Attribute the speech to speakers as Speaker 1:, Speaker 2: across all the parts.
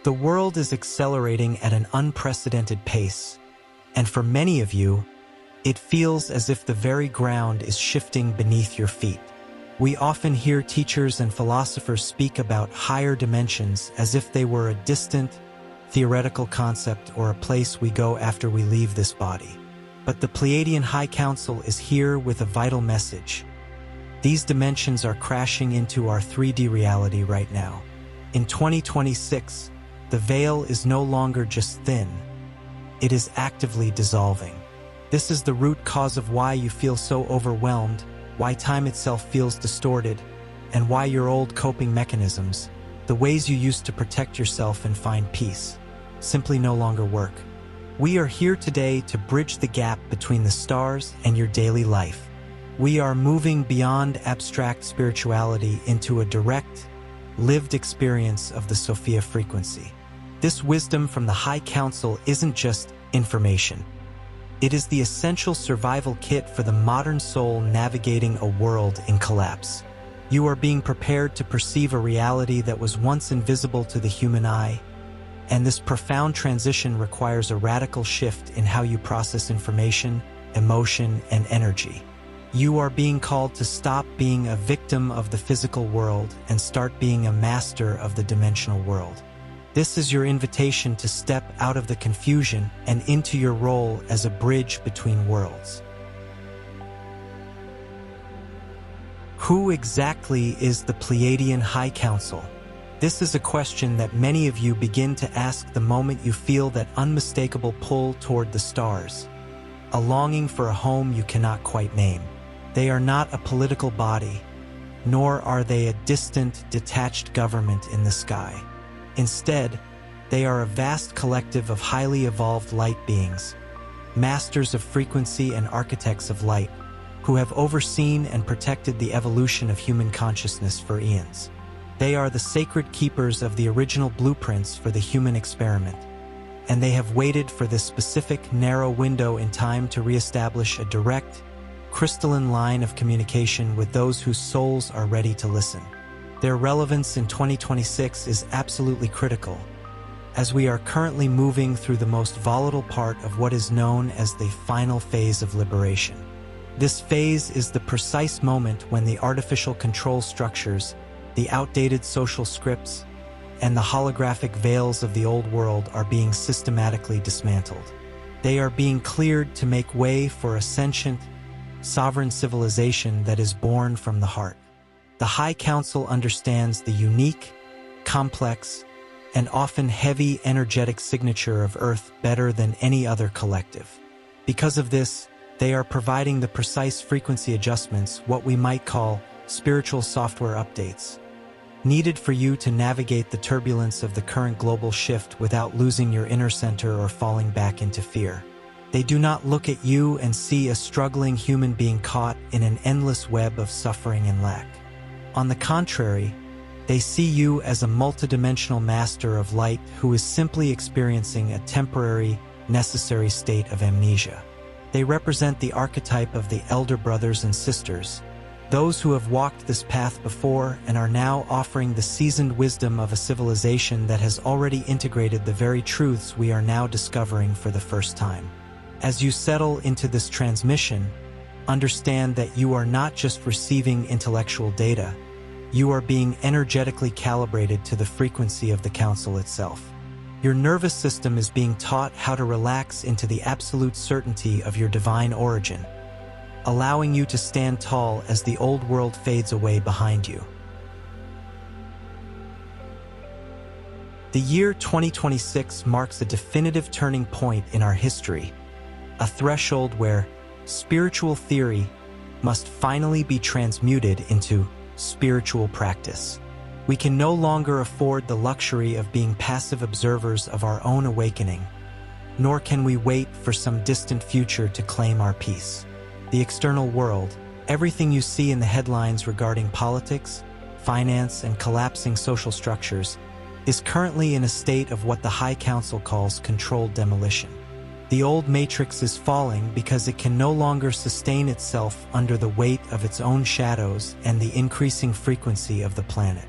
Speaker 1: The world is accelerating at an unprecedented pace, and for many of you, it feels as if the very ground is shifting beneath your feet. We often hear teachers and philosophers speak about higher dimensions as if they were a distant, theoretical concept or a place we go after we leave this body. But the Pleiadian High Council is here with a vital message. These dimensions are crashing into our 3D reality right now. In 2026, the veil is no longer just thin, it is actively dissolving. This is the root cause of why you feel so overwhelmed, why time itself feels distorted, and why your old coping mechanisms, the ways you used to protect yourself and find peace, simply no longer work. We are here today to bridge the gap between the stars and your daily life. We are moving beyond abstract spirituality into a direct, lived experience of the Sophia Frequency. This wisdom from the High Council isn't just information. It is the essential survival kit for the modern soul navigating a world in collapse. You are being prepared to perceive a reality that was once invisible to the human eye, and this profound transition requires a radical shift in how you process information, emotion, and energy. You are being called to stop being a victim of the physical world and start being a master of the dimensional world. This is your invitation to step out of the confusion and into your role as a bridge between worlds. Who exactly is the Pleiadian High Council? This is a question that many of you begin to ask the moment you feel that unmistakable pull toward the stars, a longing for a home you cannot quite name. They are not a political body, nor are they a distant, detached government in the sky. Instead, they are a vast collective of highly evolved light beings, masters of frequency and architects of light, who have overseen and protected the evolution of human consciousness for eons. They are the sacred keepers of the original blueprints for the human experiment, and they have waited for this specific, narrow window in time to reestablish a direct, crystalline line of communication with those whose souls are ready to listen. Their relevance in 2026 is absolutely critical, as we are currently moving through the most volatile part of what is known as the final phase of liberation. This phase is the precise moment when the artificial control structures, the outdated social scripts, and the holographic veils of the old world are being systematically dismantled. They are being cleared to make way for a sentient, sovereign civilization that is born from the heart. The High Council understands the unique, complex, and often heavy energetic signature of Earth better than any other collective. Because of this, they are providing the precise frequency adjustments, what we might call spiritual software updates, needed for you to navigate the turbulence of the current global shift without losing your inner center or falling back into fear. They do not look at you and see a struggling human being caught in an endless web of suffering and lack. On the contrary, they see you as a multidimensional master of light who is simply experiencing a temporary, necessary state of amnesia. They represent the archetype of the elder brothers and sisters, those who have walked this path before and are now offering the seasoned wisdom of a civilization that has already integrated the very truths we are now discovering for the first time. As you settle into this transmission, understand that you are not just receiving intellectual data, you are being energetically calibrated to the frequency of the Council itself. Your nervous system is being taught how to relax into the absolute certainty of your divine origin, allowing you to stand tall as the old world fades away behind you. The year 2026 marks a definitive turning point in our history, a threshold where spiritual theory must finally be transmuted into spiritual practice. We can no longer afford the luxury of being passive observers of our own awakening, nor can we wait for some distant future to claim our peace. The external world, everything you see in the headlines regarding politics, finance, and collapsing social structures, is currently in a state of what the High Council calls controlled demolition. The old matrix is falling because it can no longer sustain itself under the weight of its own shadows and the increasing frequency of the planet.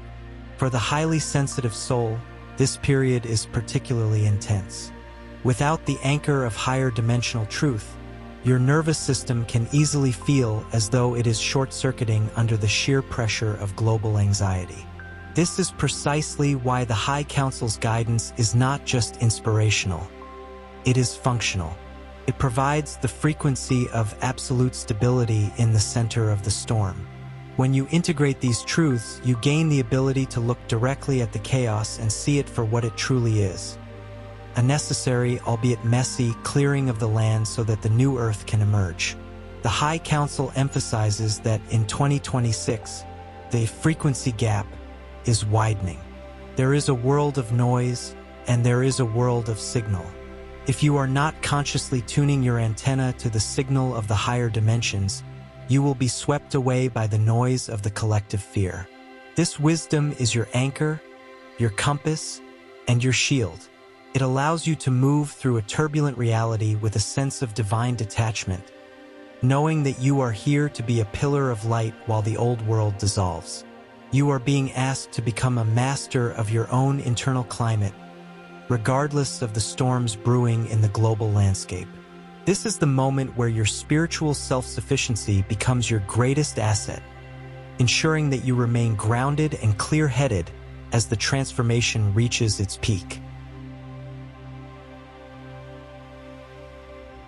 Speaker 1: For the highly sensitive soul, this period is particularly intense. Without the anchor of higher dimensional truth, your nervous system can easily feel as though it is short-circuiting under the sheer pressure of global anxiety. This is precisely why the High Council's guidance is not just inspirational. It is functional. It provides the frequency of absolute stability in the center of the storm. When you integrate these truths, you gain the ability to look directly at the chaos and see it for what it truly is. A necessary, albeit messy, clearing of the land so that the new Earth can emerge. The High Council emphasizes that in 2026, the frequency gap is widening. There is a world of noise, and there is a world of signal. If you are not consciously tuning your antenna to the signal of the higher dimensions, you will be swept away by the noise of the collective fear. This wisdom is your anchor, your compass, and your shield. It allows you to move through a turbulent reality with a sense of divine detachment, knowing that you are here to be a pillar of light while the old world dissolves. You are being asked to become a master of your own internal climate, regardless of the storms brewing in the global landscape. This is the moment where your spiritual self-sufficiency becomes your greatest asset, ensuring that you remain grounded and clear-headed as the transformation reaches its peak.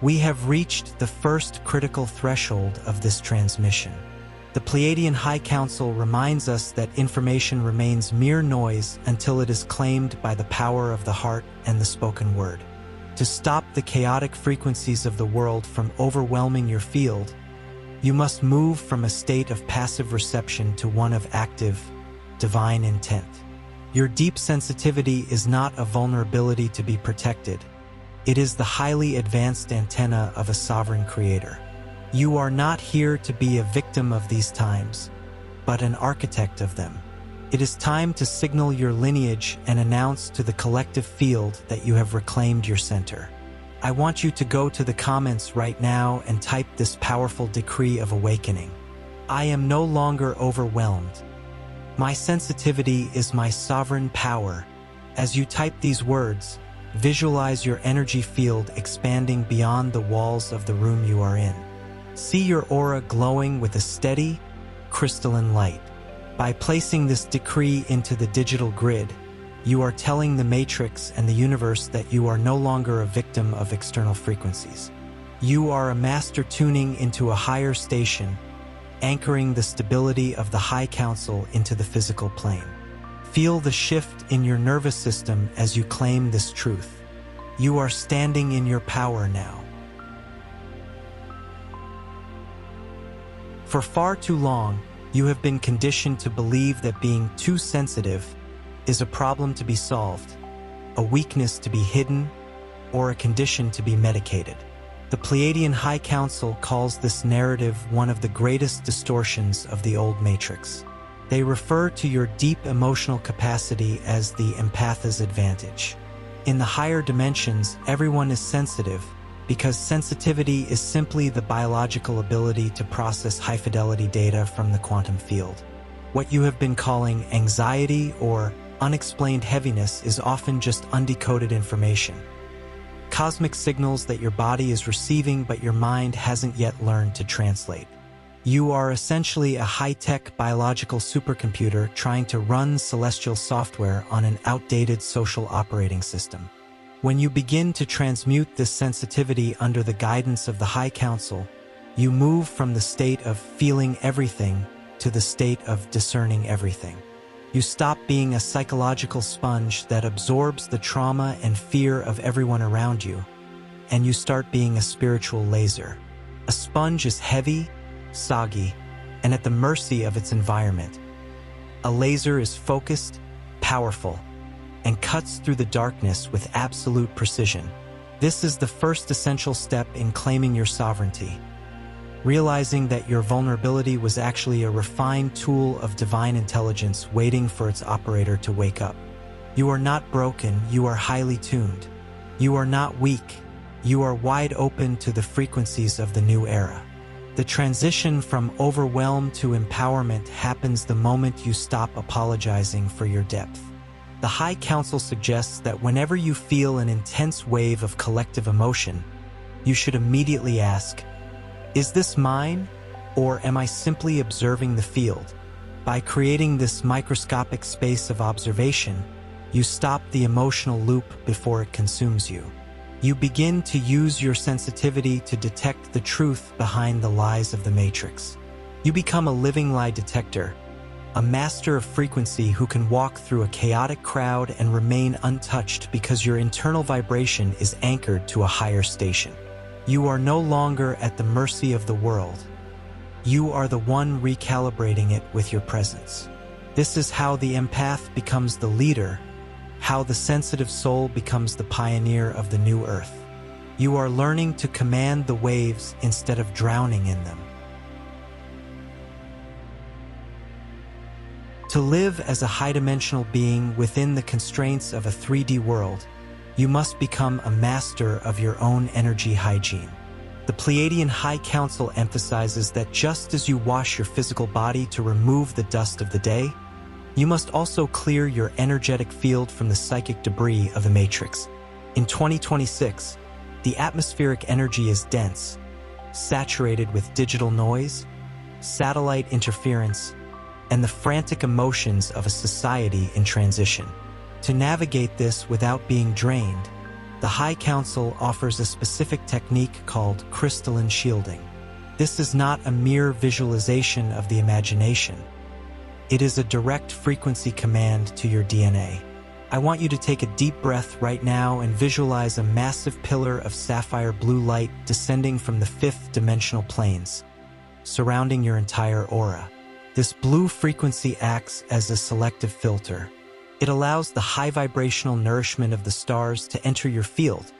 Speaker 1: We have reached the first critical threshold of this transmission. The Pleiadian High Council reminds us that information remains mere noise until it is claimed by the power of the heart and the spoken word. To stop the chaotic frequencies of the world from overwhelming your field, you must move from a state of passive reception to one of active, divine intent. Your deep sensitivity is not a vulnerability to be protected. It is the highly advanced antenna of a sovereign creator. You are not here to be a victim of these times, but an architect of them. It is time to signal your lineage and announce to the collective field that you have reclaimed your center. I want you to go to the comments right now and type this powerful decree of awakening. I am no longer overwhelmed. My sensitivity is my sovereign power. As you type these words, visualize your energy field expanding beyond the walls of the room you are in. See your aura glowing with a steady, crystalline light. By placing this decree into the digital grid, you are telling the matrix and the universe that you are no longer a victim of external frequencies. You are a master tuning into a higher station, anchoring the stability of the High Council into the physical plane. Feel the shift in your nervous system as you claim this truth. You are standing in your power now. For far too long, you have been conditioned to believe that being too sensitive is a problem to be solved, a weakness to be hidden, or a condition to be medicated. The Pleiadian High Council calls this narrative one of the greatest distortions of the old matrix. They refer to your deep emotional capacity as the empath's advantage. In the higher dimensions, everyone is sensitive, because sensitivity is simply the biological ability to process high-fidelity data from the quantum field. What you have been calling anxiety or unexplained heaviness is often just undecoded information. Cosmic signals that your body is receiving but your mind hasn't yet learned to translate. You are essentially a high-tech biological supercomputer trying to run celestial software on an outdated social operating system. When you begin to transmute this sensitivity under the guidance of the High Council, you move from the state of feeling everything to the state of discerning everything. You stop being a psychological sponge that absorbs the trauma and fear of everyone around you, and you start being a spiritual laser. A sponge is heavy, soggy, and at the mercy of its environment. A laser is focused, powerful, and cuts through the darkness with absolute precision. This is the first essential step in claiming your sovereignty. Realizing that your vulnerability was actually a refined tool of divine intelligence waiting for its operator to wake up. You are not broken, you are highly tuned. You are not weak, you are wide open to the frequencies of the new era. The transition from overwhelm to empowerment happens the moment you stop apologizing for your depth. The High Council suggests that whenever you feel an intense wave of collective emotion, you should immediately ask, is this mine, or am I simply observing the field? By creating this microscopic space of observation, you stop the emotional loop before it consumes you. You begin to use your sensitivity to detect the truth behind the lies of the Matrix. You become a living lie detector, a master of frequency who can walk through a chaotic crowd and remain untouched because your internal vibration is anchored to a higher station. You are no longer at the mercy of the world. You are the one recalibrating it with your presence. This is how the empath becomes the leader, how the sensitive soul becomes the pioneer of the new earth. You are learning to command the waves instead of drowning in them. To live as a high-dimensional being within the constraints of a 3D world, you must become a master of your own energy hygiene. The Pleiadian High Council emphasizes that just as you wash your physical body to remove the dust of the day, you must also clear your energetic field from the psychic debris of the Matrix. In 2026, the atmospheric energy is dense, saturated with digital noise, satellite interference, and the frantic emotions of a society in transition. To navigate this without being drained, the High Council offers a specific technique called crystalline shielding. This is not a mere visualization of the imagination. It is a direct frequency command to your DNA. I want you to take a deep breath right now and visualize a massive pillar of sapphire blue light descending from the fifth dimensional planes, surrounding your entire aura. This blue frequency acts as a selective filter. It allows the high vibrational nourishment of the stars to enter your field,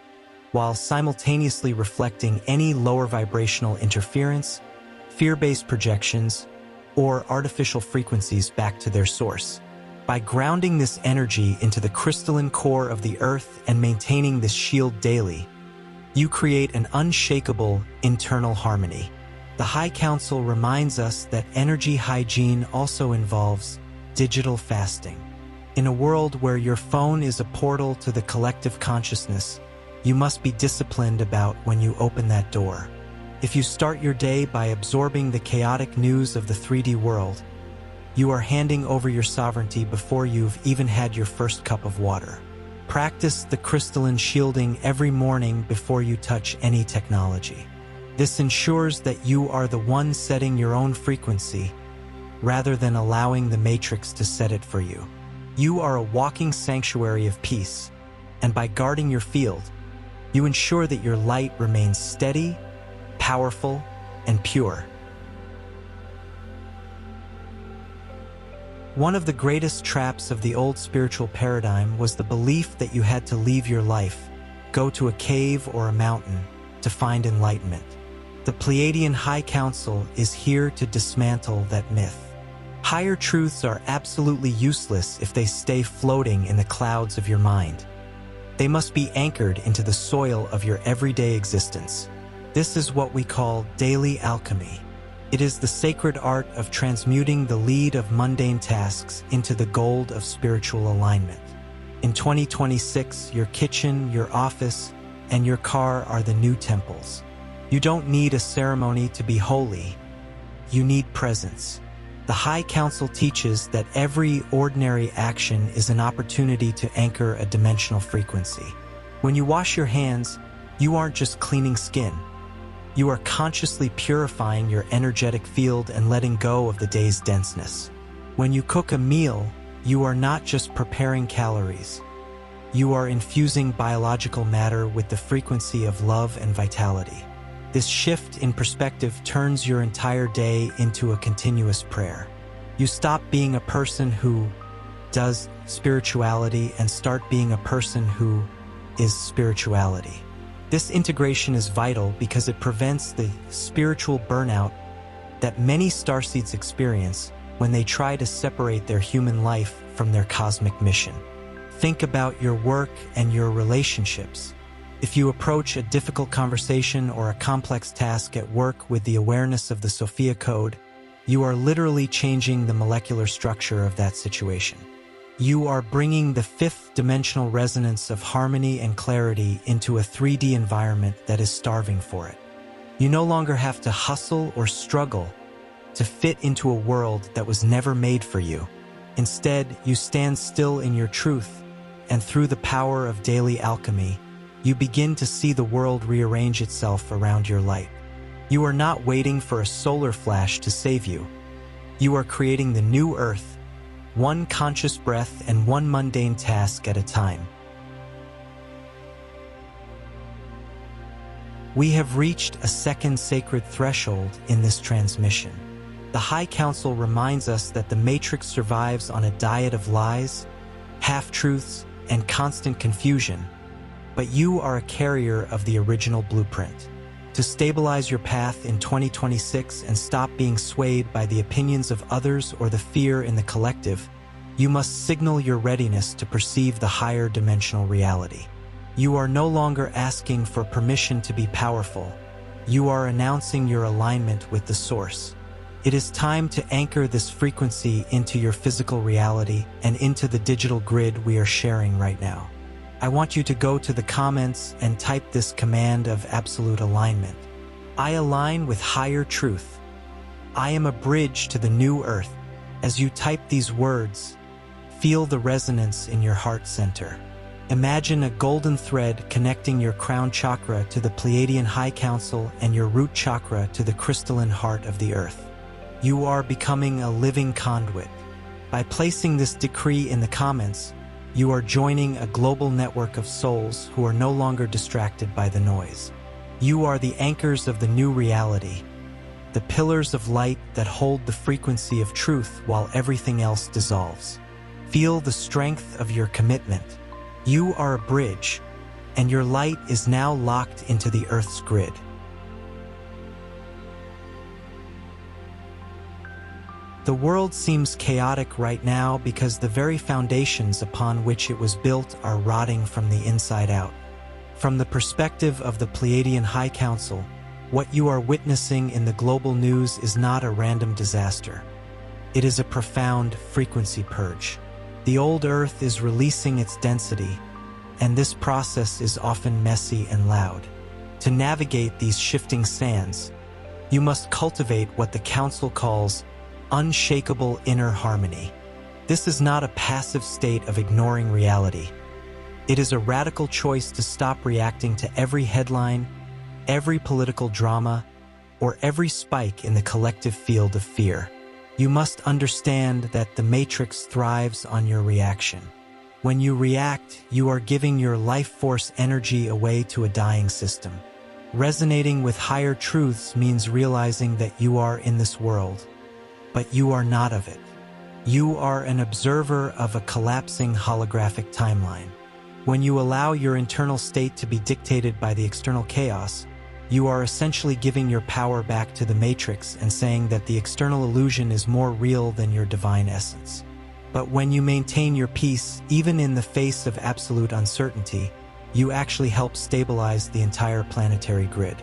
Speaker 1: while simultaneously reflecting any lower vibrational interference, fear-based projections, or artificial frequencies back to their source. By grounding this energy into the crystalline core of the Earth and maintaining this shield daily, you create an unshakable internal harmony. The High Council reminds us that energy hygiene also involves digital fasting. In a world where your phone is a portal to the collective consciousness, you must be disciplined about when you open that door. If you start your day by absorbing the chaotic news of the 3D world, you are handing over your sovereignty before you've even had your first cup of water. Practice the crystalline shielding every morning before you touch any technology. This ensures that you are the one setting your own frequency, rather than allowing the Matrix to set it for you. You are a walking sanctuary of peace, and by guarding your field, you ensure that your light remains steady, powerful, and pure. One of the greatest traps of the old spiritual paradigm was the belief that you had to leave your life, go to a cave or a mountain, to find enlightenment. The Pleiadian High Council is here to dismantle that myth. Higher truths are absolutely useless if they stay floating in the clouds of your mind. They must be anchored into the soil of your everyday existence. This is what we call daily alchemy. It is the sacred art of transmuting the lead of mundane tasks into the gold of spiritual alignment. In 2026, your kitchen, your office, and your car are the new temples. You don't need a ceremony to be holy. You need presence. The High Council teaches that every ordinary action is an opportunity to anchor a dimensional frequency. When you wash your hands, you aren't just cleaning skin. You are consciously purifying your energetic field and letting go of the day's denseness. When you cook a meal, you are not just preparing calories. You are infusing biological matter with the frequency of love and vitality. This shift in perspective turns your entire day into a continuous prayer. You stop being a person who does spirituality and start being a person who is spirituality. This integration is vital because it prevents the spiritual burnout that many starseeds experience when they try to separate their human life from their cosmic mission. Think about your work and your relationships. If you approach a difficult conversation or a complex task at work with the awareness of the Sophia code, you are literally changing the molecular structure of that situation. You are bringing the fifth dimensional resonance of harmony and clarity into a 3D environment that is starving for it. You no longer have to hustle or struggle to fit into a world that was never made for you. Instead, you stand still in your truth, and through the power of daily alchemy, you begin to see the world rearrange itself around your light. You are not waiting for a solar flash to save you. You are creating the new earth, one conscious breath and one mundane task at a time. We have reached a second sacred threshold in this transmission. The High Council reminds us that the Matrix survives on a diet of lies, half-truths, and constant confusion, but you are a carrier of the original blueprint. To stabilize your path in 2026 and stop being swayed by the opinions of others or the fear in the collective, you must signal your readiness to perceive the higher dimensional reality. You are no longer asking for permission to be powerful. You are announcing your alignment with the Source. It is time to anchor this frequency into your physical reality and into the digital grid we are sharing right now. I want you to go to the comments and type this command of absolute alignment. I align with higher truth. I am a bridge to the new earth. As you type these words, feel the resonance in your heart center. Imagine a golden thread connecting your crown chakra to the Pleiadian High Council and your root chakra to the crystalline heart of the earth. You are becoming a living conduit. By placing this decree in the comments, you are joining a global network of souls who are no longer distracted by the noise. You are the anchors of the new reality, the pillars of light that hold the frequency of truth while everything else dissolves. Feel the strength of your commitment. You are a bridge, and your light is now locked into the Earth's grid. The world seems chaotic right now because the very foundations upon which it was built are rotting from the inside out. From the perspective of the Pleiadian High Council, what you are witnessing in the global news is not a random disaster. It is a profound frequency purge. The old Earth is releasing its density, and this process is often messy and loud. To navigate these shifting sands, you must cultivate what the Council calls unshakable inner harmony. This is not a passive state of ignoring reality. It is a radical choice to stop reacting to every headline, every political drama, or every spike in the collective field of fear. You must understand that the Matrix thrives on your reaction. When you react, you are giving your life force energy away to a dying system. Resonating with higher truths means realizing that you are in this world, but you are not of it. You are an observer of a collapsing holographic timeline. When you allow your internal state to be dictated by the external chaos, you are essentially giving your power back to the Matrix and saying that the external illusion is more real than your divine essence. But when you maintain your peace, even in the face of absolute uncertainty, you actually help stabilize the entire planetary grid.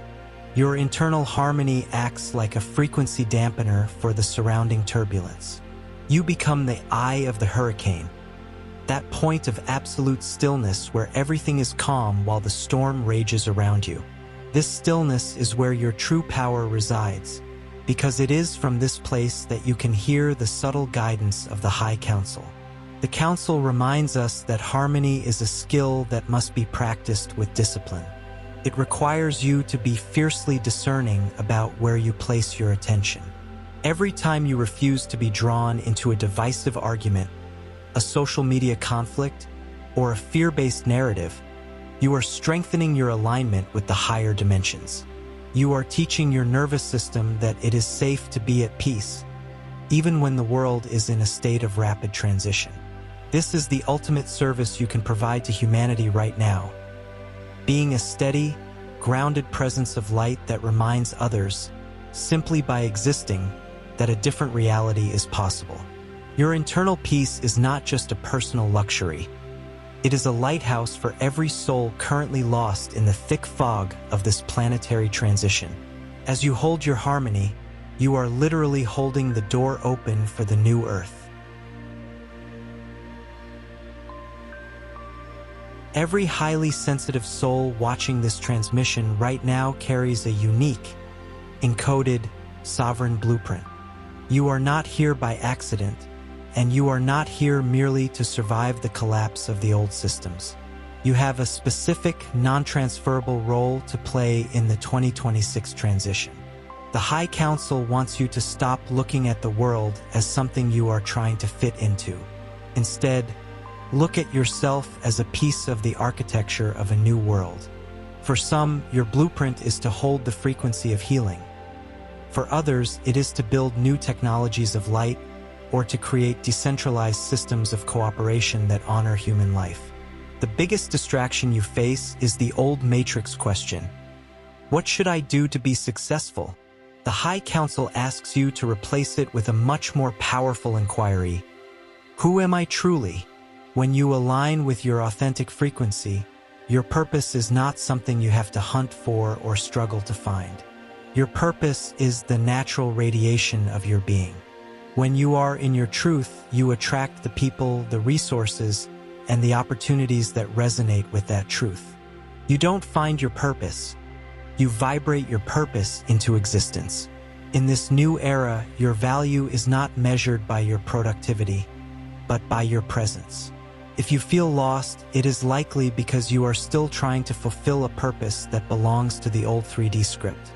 Speaker 1: Your internal harmony acts like a frequency dampener for the surrounding turbulence. You become the eye of the hurricane, that point of absolute stillness where everything is calm while the storm rages around you. This stillness is where your true power resides, because it is from this place that you can hear the subtle guidance of the High Council. The Council reminds us that harmony is a skill that must be practiced with discipline. It requires you to be fiercely discerning about where you place your attention. Every time you refuse to be drawn into a divisive argument, a social media conflict, or a fear-based narrative, you are strengthening your alignment with the higher dimensions. You are teaching your nervous system that it is safe to be at peace, even when the world is in a state of rapid transition. This is the ultimate service you can provide to humanity right now. Being a steady, grounded presence of light that reminds others, simply by existing, that a different reality is possible. Your internal peace is not just a personal luxury. It is a lighthouse for every soul currently lost in the thick fog of this planetary transition. As you hold your harmony, you are literally holding the door open for the new Earth. Every highly sensitive soul watching this transmission right now carries a unique, encoded, sovereign blueprint. You are not here by accident, and you are not here merely to survive the collapse of the old systems. You have a specific, non-transferable role to play in the 2026 transition. The High Council wants you to stop looking at the world as something you are trying to fit into. Instead, look at yourself as a piece of the architecture of a new world. For some, your blueprint is to hold the frequency of healing. For others, it is to build new technologies of light or to create decentralized systems of cooperation that honor human life. The biggest distraction you face is the old matrix question. What should I do to be successful? The High Council asks you to replace it with a much more powerful inquiry. Who am I truly? When you align with your authentic frequency, your purpose is not something you have to hunt for or struggle to find. Your purpose is the natural radiation of your being. When you are in your truth, you attract the people, the resources, and the opportunities that resonate with that truth. You don't find your purpose. You vibrate your purpose into existence. In this new era, your value is not measured by your productivity, but by your presence. If you feel lost, it is likely because you are still trying to fulfill a purpose that belongs to the old 3D script.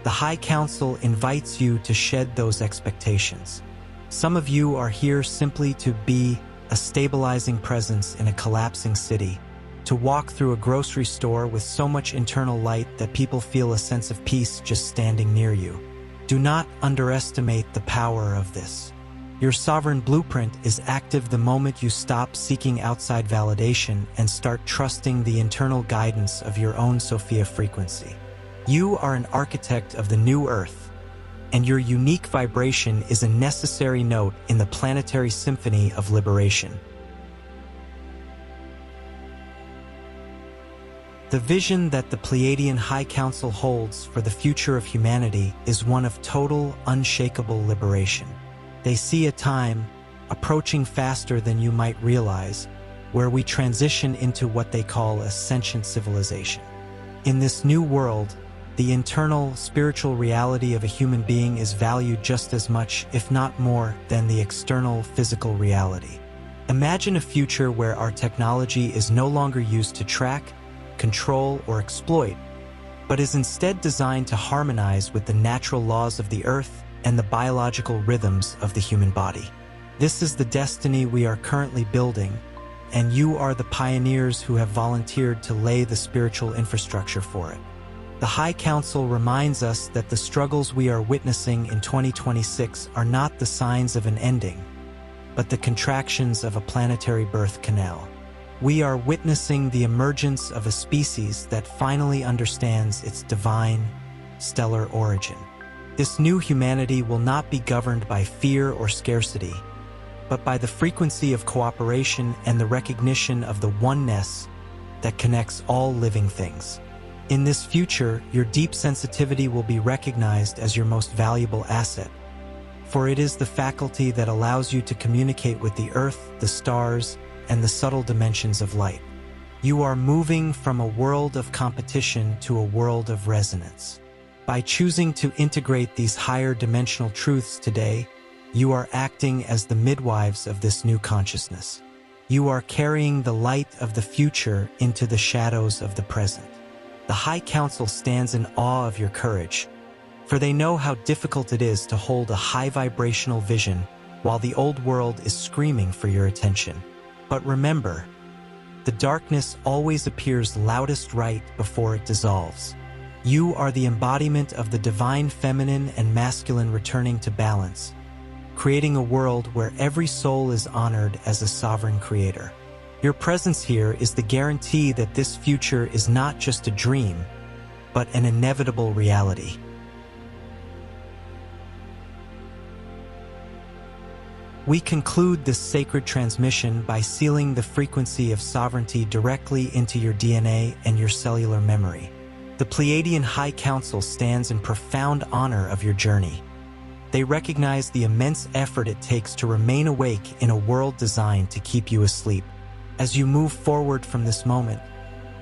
Speaker 1: The High Council invites you to shed those expectations. Some of you are here simply to be a stabilizing presence in a collapsing city, to walk through a grocery store with so much internal light that people feel a sense of peace just standing near you. Do not underestimate the power of this. Your sovereign blueprint is active the moment you stop seeking outside validation and start trusting the internal guidance of your own Sophia Frequency. You are an architect of the new Earth, and your unique vibration is a necessary note in the planetary symphony of liberation. The vision that the Pleiadian High Council holds for the future of humanity is one of total, unshakable liberation. They see a time, approaching faster than you might realize, where we transition into what they call a sentient civilization. In this new world, the internal, spiritual reality of a human being is valued just as much, if not more, than the external, physical reality. Imagine a future where our technology is no longer used to track, control, or exploit, but is instead designed to harmonize with the natural laws of the Earth and the biological rhythms of the human body. This is the destiny we are currently building, and you are the pioneers who have volunteered to lay the spiritual infrastructure for it. The High Council reminds us that the struggles we are witnessing in 2026 are not the signs of an ending, but the contractions of a planetary birth canal. We are witnessing the emergence of a species that finally understands its divine, stellar origin. This new humanity will not be governed by fear or scarcity, but by the frequency of cooperation and the recognition of the oneness that connects all living things. In this future, your deep sensitivity will be recognized as your most valuable asset, for it is the faculty that allows you to communicate with the Earth, the stars, and the subtle dimensions of light. You are moving from a world of competition to a world of resonance. By choosing to integrate these higher dimensional truths today, you are acting as the midwives of this new consciousness. You are carrying the light of the future into the shadows of the present. The High Council stands in awe of your courage, for they know how difficult it is to hold a high vibrational vision while the old world is screaming for your attention. But remember, the darkness always appears loudest right before it dissolves. You are the embodiment of the divine feminine and masculine returning to balance, creating a world where every soul is honored as a sovereign creator. Your presence here is the guarantee that this future is not just a dream, but an inevitable reality. We conclude this sacred transmission by sealing the frequency of sovereignty directly into your DNA and your cellular memory. The Pleiadian High Council stands in profound honor of your journey. They recognize the immense effort it takes to remain awake in a world designed to keep you asleep. As you move forward from this moment,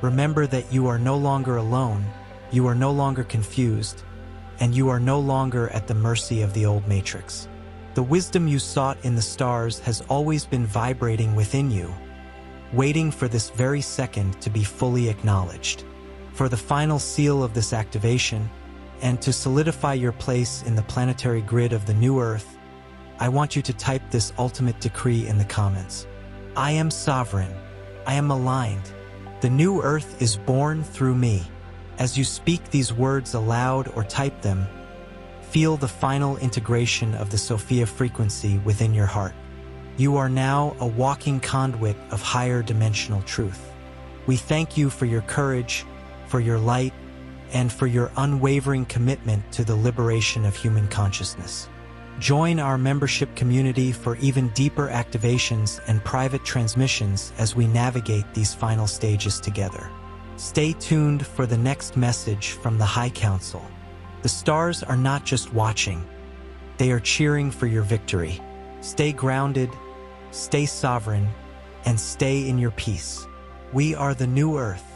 Speaker 1: remember that you are no longer alone, you are no longer confused, and you are no longer at the mercy of the old matrix. The wisdom you sought in the stars has always been vibrating within you, waiting for this very second to be fully acknowledged. For the final seal of this activation, and to solidify your place in the planetary grid of the new Earth, I want you to type this ultimate decree in the comments. I am sovereign. I am aligned. The new Earth is born through me. As you speak these words aloud or type them, feel the final integration of the Sophia Frequency within your heart. You are now a walking conduit of higher dimensional truth. We thank you for your courage, for your light, and for your unwavering commitment to the liberation of human consciousness. Join our membership community for even deeper activations and private transmissions as we navigate these final stages together. Stay tuned for the next message from the High Council. The stars are not just watching, they are cheering for your victory. Stay grounded, stay sovereign, and stay in your peace. We are the new Earth.